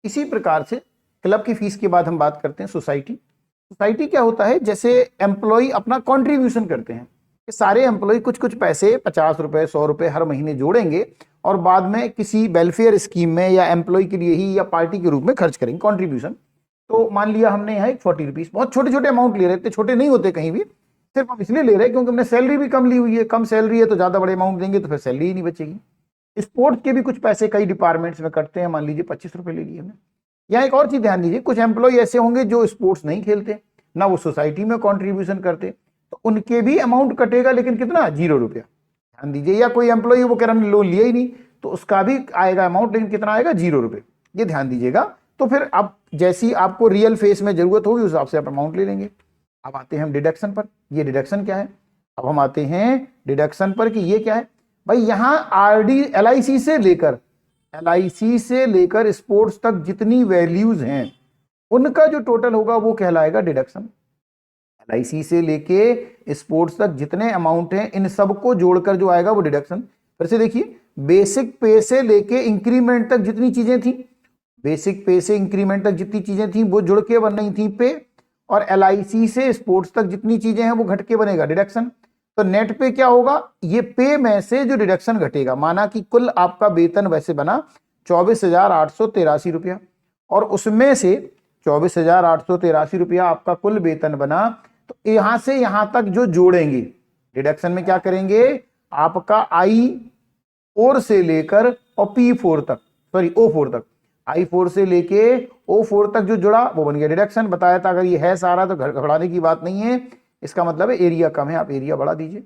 इसी प्रकार से क्लब की फीस के बाद हम बात करते हैं सोसाइटी। सोसाइटी क्या होता है, जैसे एम्प्लॉय अपना कंट्रीब्यूशन करते हैं, सारे एम्प्लॉय कुछ कुछ पैसे 50 रुपए 100 रुपए हर महीने जोड़ेंगे और बाद में किसी वेलफेयर स्कीम में या एम्प्लॉय के लिए ही या पार्टी के रूप में खर्च करेंगे कंट्रीब्यूशन। तो मान लिया हमने यहाँ एक 40 रुपीज, बहुत छोटे छोटे अमाउंट ले रहे थे, छोटे नहीं होते कहीं भी, सिर्फ हम इसलिए ले रहे हैं क्योंकि हमने सैलरी भी कम ली हुई है, कम सैलरी है तो ज्यादा बड़े अमाउंट देंगे तो फिर सैलरी ही नहीं बचेगी। स्पोर्ट्स के भी कुछ पैसे कई डिपार्टमेंट्स में कटते हैं, मान लीजिए 25 रुपए ले लिए हमने। यहाँ एक और चीज ध्यान दीजिए, कुछ एम्प्लॉय ऐसे होंगे जो स्पोर्ट्स नहीं खेलते, ना वो सोसाइटी में कॉन्ट्रीब्यूशन करते, तो उनके भी अमाउंट कटेगा, लेकिन कितना, 0 रुपया। ध्यान दीजिए, या कोई एम्प्लॉय वो कह रहा लोन लिया ही नहीं तो उसका भी आएगा अमाउंट, लेकिन कितना आएगा, 0 रुपये। ये ध्यान दीजिएगा। तो फिर अब जैसी आपको रियल फेस में जरूरत होगी उस हिसाब से आप अमाउंट ले लेंगे। अब आते हैं हम डिडक्शन पर। ये डिडक्शन क्या है, अब हम आते हैं डिडक्शन पर कि ये क्या है भाई। यहां आरडी एलआईसी से लेकर स्पोर्ट्स तक जितनी वैल्यूज हैं उनका जो टोटल होगा वो कहलाएगा डिडक्शन। एलआईसी से लेके स्पोर्ट्स तक जितने अमाउंट हैं इन सबको जोड़कर जो आएगा वो डिडक्शन। फिर से देखिए, बेसिक पे से लेके इंक्रीमेंट तक जितनी चीजें थी, बेसिक पे से इंक्रीमेंट तक जितनी चीजें थी वो जुड़ के बन रही थी पे, और एलआईसी से स्पोर्ट्स तक जितनी चीजें हैं वो घट के बनेगा डिडक्शन। तो नेट पे क्या होगा, ये पे में से जो डिडक्शन घटेगा, माना कि कुल आपका वेतन वैसे बना 24,883 रुपया, और उसमें से 24,883 रुपया आपका कुल वेतन बना, तो यहां से यहां तक जो जोड़ेंगे डिडक्शन में क्या करेंगे, आपका I4 से लेकर और P4 तक, सॉरी O4 तक, I4 से लेके O4 तक जो जुड़ा वो बन गया डिडक्शन। बताया था अगर ये है सारा तो घबराने की बात नहीं है, इसका मतलब है एरिया कम है, आप एरिया बढ़ा दीजिए।